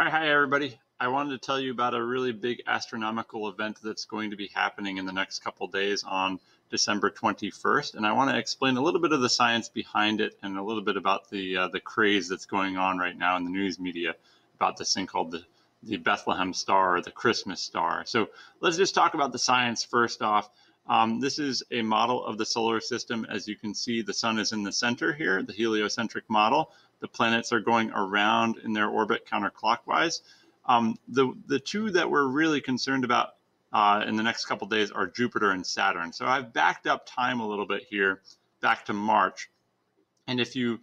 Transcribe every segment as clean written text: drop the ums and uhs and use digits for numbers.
right, hi everybody. I wanted to tell you about a really big astronomical event that's going to be happening in the next couple days on December 21st, and I want to explain a little bit of the science behind it and a little bit about the craze that's going on right now in the news media about this thing called the Bethlehem Star or the Christmas Star. So let's just talk about the science first off. This is a model of the solar system. As you can see, the sun is in the center here, the heliocentric model. The planets are going around in their orbit counterclockwise. The two that we're really concerned about in the next couple days are Jupiter and Saturn. So I've backed up time a little bit here, back to March. And if you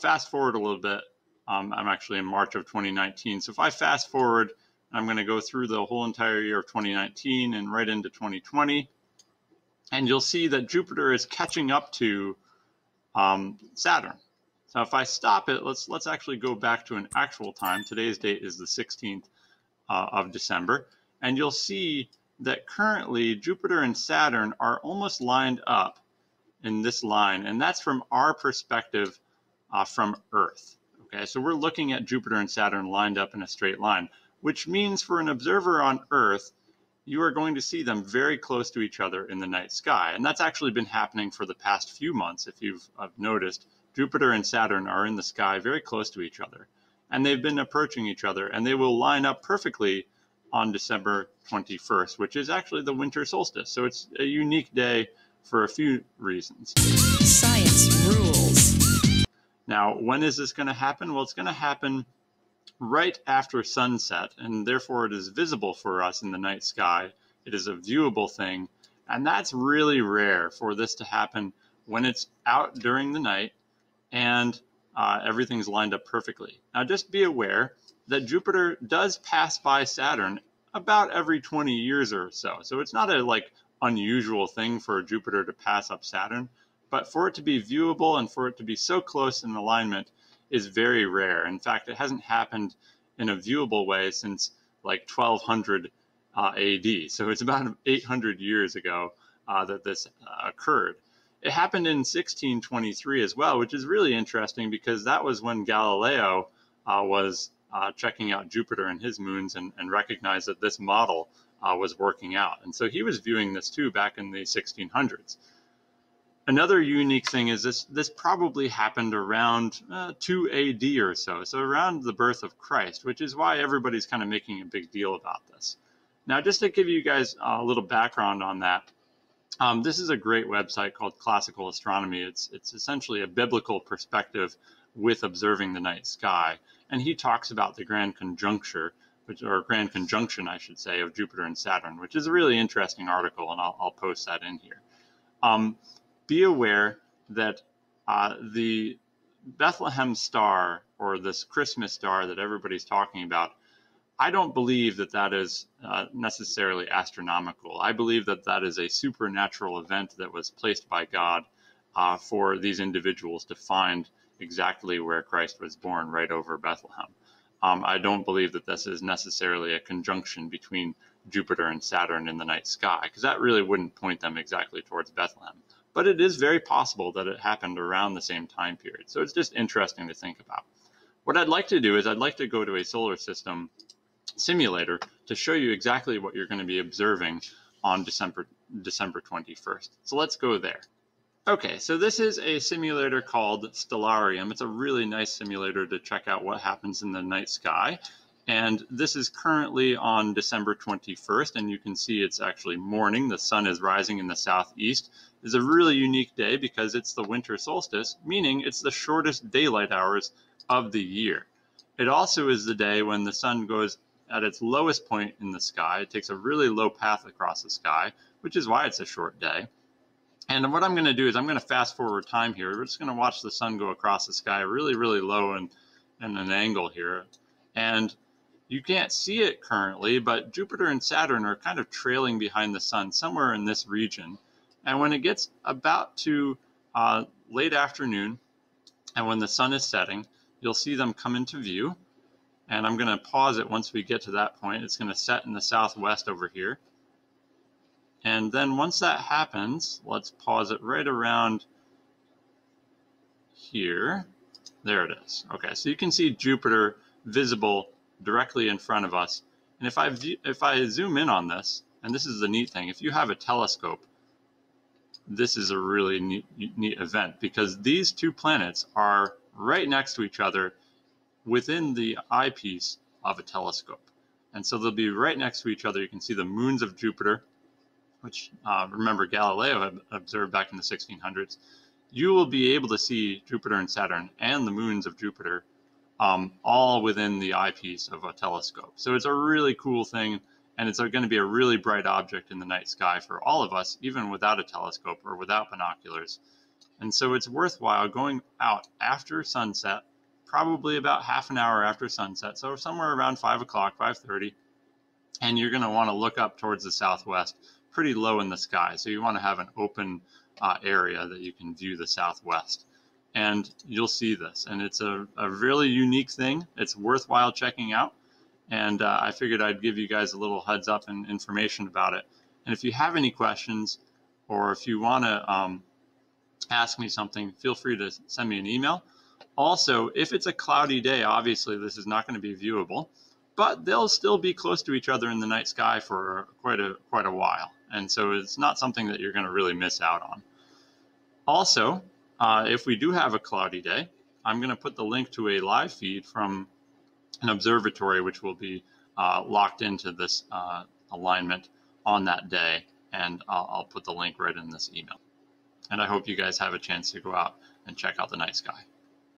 fast forward a little bit, I'm actually in March of 2019. So if I fast forward, I'm going to go through the whole entire year of 2019 and right into 2020. And you'll see that Jupiter is catching up to Saturn. So if I stop it, let's actually go back to an actual time. Today's date is the 16th of December. And you'll see that currently Jupiter and Saturn are almost lined up in this line. And that's from our perspective from Earth. Okay, so we're looking at Jupiter and Saturn lined up in a straight line, which means for an observer on Earth, you are going to see them very close to each other in the night sky. And that's actually been happening for the past few months. If you've noticed, Jupiter and Saturn are in the sky very close to each other. And they've been approaching each other, and they will line up perfectly on December 21st, which is actually the winter solstice. So it's a unique day for a few reasons. Science rules. Now, when is this going to happen? Well, it's going to happen right after sunset, and therefore it is visible for us in the night sky. It is a viewable thing, and that's really rare for this to happen when it's out during the night and everything's lined up perfectly. Now, just be aware that Jupiter does pass by Saturn about every 20 years or so. So it's not a unusual thing for Jupiter to pass up Saturn, but for it to be viewable and for it to be so close in alignment is very rare. In fact, it hasn't happened in a viewable way since 1200 AD. So it's about 800 years ago that this occurred. It happened in 1623 as well, which is really interesting because that was when Galileo was checking out Jupiter and his moons and recognized that this model was working out. And so he was viewing this too back in the 1600s. Another unique thing is this probably happened around 2 AD or so around the birth of Christ, which is why everybody's kind of making a big deal about this. Now, just to give you guys a little background on that, this is a great website called Classical Astronomy. It's essentially a biblical perspective with observing the night sky, and he talks about the grand conjuncture, or grand conjunction, I should say, of Jupiter and Saturn, which is a really interesting article, and I'll post that in here. Be aware that the Bethlehem star, or this Christmas star that everybody's talking about, I don't believe that is necessarily astronomical. I believe that is a supernatural event that was placed by God for these individuals to find exactly where Christ was born, right over Bethlehem. I don't believe that this is necessarily a conjunction between Jupiter and Saturn in the night sky, because that really wouldn't point them exactly towards Bethlehem. But it is very possible that it happened around the same time period. So it's just interesting to think about. What I'd like to do is I'd like to go to a solar system simulator to show you exactly what you're going to be observing on December 21st. So let's go there. Okay, so this is a simulator called Stellarium. It's a really nice simulator to check out what happens in the night sky. And this is currently on December 21st, and you can see it's actually morning. The sun is rising in the southeast. It's a really unique day because it's the winter solstice, meaning it's the shortest daylight hours of the year. It also is the day when the sun goes at its lowest point in the sky. It takes a really low path across the sky, which is why it's a short day. And what I'm going to do is I'm going to fast forward time here. We're just going to watch the sun go across the sky really, really low and an angle here. And you can't see it currently, but Jupiter and Saturn are kind of trailing behind the sun somewhere in this region. And when it gets about to late afternoon, and when the sun is setting, you'll see them come into view. And I'm going to pause it once we get to that point. It's going to set in the southwest over here. And then once that happens, let's pause it right around here. There it is. Okay, so you can see Jupiter visible directly in front of us. And if I zoom in on this, and this is the neat thing, if you have a telescope, this is a really neat event, because these two planets are right next to each other within the eyepiece of a telescope. And so they'll be right next to each other. You can see the moons of Jupiter, which remember Galileo had observed back in the 1600s. You will be able to see Jupiter and Saturn and the moons of Jupiter all within the eyepiece of a telescope. So it's a really cool thing, and it's going to be a really bright object in the night sky for all of us, even without a telescope or without binoculars. And so it's worthwhile going out after sunset, probably about half an hour after sunset, so somewhere around 5 o'clock, 5:30, and you're going to want to look up towards the southwest, pretty low in the sky. So you want to have an open area that you can view the southwest. And you'll see this, and it's a really unique thing. It's worthwhile checking out, and I figured I'd give you guys a little heads up and information about it. And if you have any questions, or if you want to ask me something, feel free to send me an email. Also, if it's a cloudy day, obviously this is not going to be viewable, but they'll still be close to each other in the night sky for quite a while, and so it's not something that you're going to really miss out on. Also, if we do have a cloudy day, I'm going to put the link to a live feed from an observatory, which will be locked into this alignment on that day, and I'll put the link right in this email. And I hope you guys have a chance to go out and check out the night sky.